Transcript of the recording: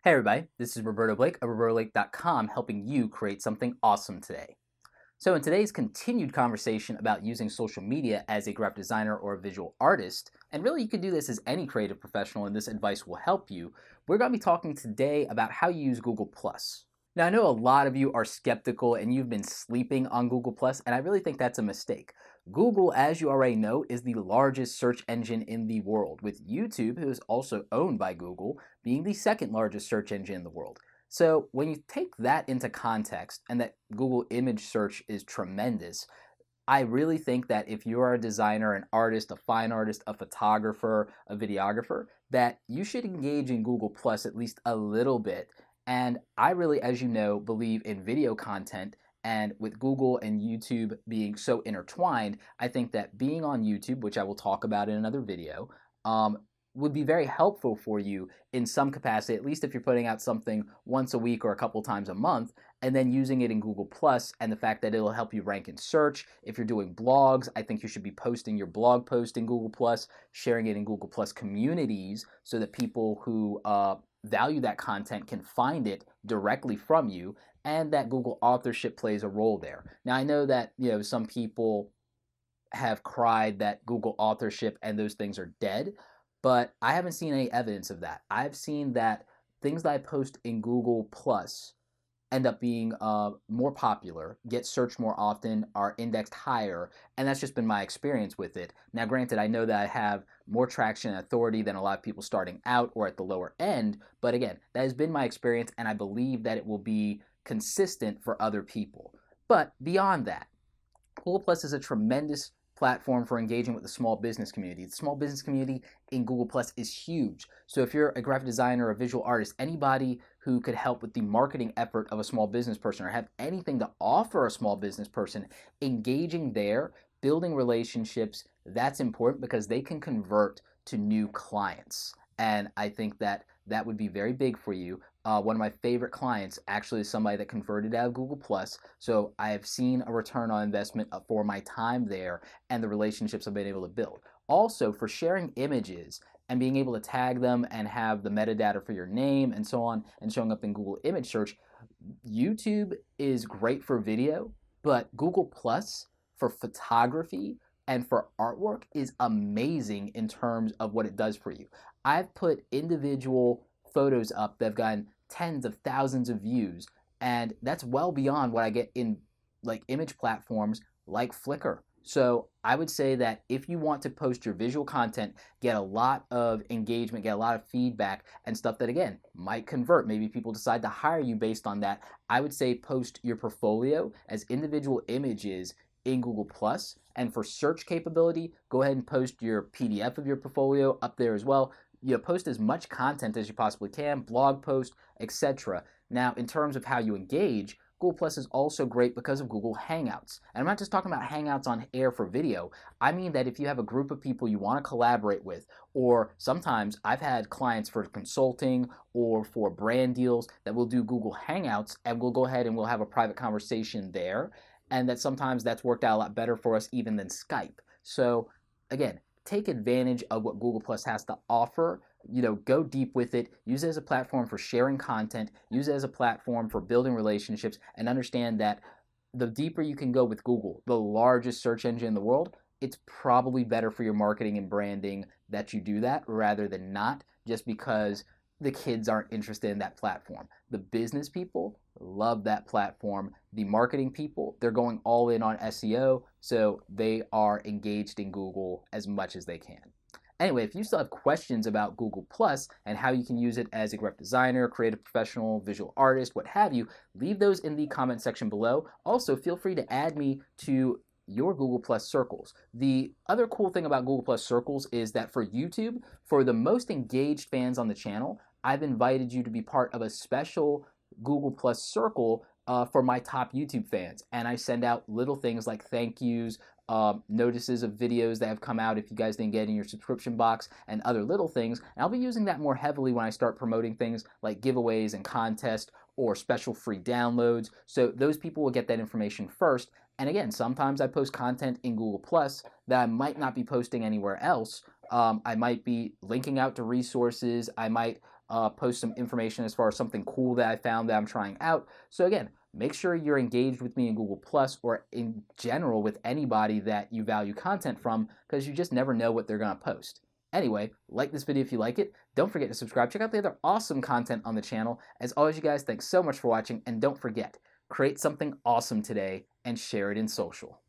Hey everybody, this is Roberto Blake of RobertoBlake.com helping you create something awesome today. So in today's continued conversation about using social media as a graphic designer or a visual artist, and really you can do this as any creative professional and this advice will help you, we're going to be talking today about how you use Google+. Now I know a lot of you are skeptical and you've been sleeping on Google+, and I really think that's a mistake. Google, as you already know, is the largest search engine in the world, with YouTube, who is also owned by Google, being the second largest search engine in the world. So when you take that into context and that Google image search is tremendous, I really think that if you are a designer, an artist, a fine artist, a photographer, a videographer, that you should engage in Google Plus at least a little bit. And I really, as you know, believe in video content. And with Google and YouTube being so intertwined, I think that being on YouTube, which I will talk about in another video, um, would be very helpful for you in some capacity, at least if you're putting out something once a week or a couple times a month, and then using it in Google Plus and the fact that it'll help you rank in search. If you're doing blogs, I think you should be posting your blog post in Google Plus, sharing it in Google Plus communities so that people who value that content can find it directly from you, and that Google authorship plays a role there. Now I know that some people have cried that Google authorship and those things are dead, but I haven't seen any evidence of that. I've seen that things that I post in Google Plus end up being more popular, get searched more often, are indexed higher, and that's just been my experience with it. Now, granted, I know that I have more traction and authority than a lot of people starting out or at the lower end, but again, that has been my experience, and I believe that it will be consistent for other people. But beyond that, Google Plus is a tremendous platform for engaging with the small business community. The small business community in Google Plus is huge. So if you're a graphic designer or a visual artist, anybody who could help with the marketing effort of a small business person or have anything to offer a small business person, engaging there, building relationships, that's important because they can convert to new clients. And I think that that would be very big for you. One of my favorite clients actually is somebody that converted out of Google Plus. So I have seen a return on investment for my time there and the relationships I've been able to build. Also, for sharing images and being able to tag them and have the metadata for your name and so on and showing up in Google image search, YouTube is great for video, but Google Plus for photography and for artwork is amazing in terms of what it does for you. I've put individual photos up that have gotten tens of thousands of views, and that's well beyond what I get in like image platforms like Flickr. So I would say that if you want to post your visual content, get a lot of engagement, get a lot of feedback and stuff that again might convert, maybe people decide to hire you based on that, I would say post your portfolio as individual images in Google Plus. And for search capability, go ahead and post your PDF of your portfolio up there as well. Post as much content as you possibly can, blog post, etc. Now, in terms of how you engage, Google Plus is also great because of Google Hangouts. And I'm not just talking about Hangouts on air for video. I mean that if you have a group of people you want to collaborate with, or sometimes I've had clients for consulting or for brand deals that will do Google Hangouts, and we'll go ahead and we'll have a private conversation there. And that sometimes that's worked out a lot better for us even than Skype. So again, take advantage of what Google Plus has to offer. Go deep with it. Use it as a platform for sharing content. Use it as a platform for building relationships, and understand that the deeper you can go with Google, the largest search engine in the world, it's probably better for your marketing and branding that you do that rather than not, just because the kids aren't interested in that platform. The business people love that platform. The marketing people, they're going all in on SEO, so they are engaged in Google as much as they can. Anyway, if you still have questions about Google Plus and how you can use it as a graphic designer, creative professional, visual artist, what have you, leave those in the comment section below. Also, feel free to add me to your Google Plus circles. The other cool thing about Google Plus circles is that for YouTube, for the most engaged fans on the channel, I've invited you to be part of a special Google Plus circle for my top YouTube fans. And I send out little things like thank yous, notices of videos that have come out if you guys didn't get in your subscription box, and other little things. And I'll be using that more heavily when I start promoting things like giveaways and contests or special free downloads. So those people will get that information first. And again, sometimes I post content in Google Plus that I might not be posting anywhere else. I might be linking out to resources. I might post some information as far as something cool that I found that I'm trying out. So again, make sure you're engaged with me in Google Plus or in general with anybody that you value content from, because you just never know what they're going to post. Anyway, like this video if you like it. Don't forget to subscribe. Check out the other awesome content on the channel. As always, you guys, thanks so much for watching, and don't forget, create something awesome today and share it in social.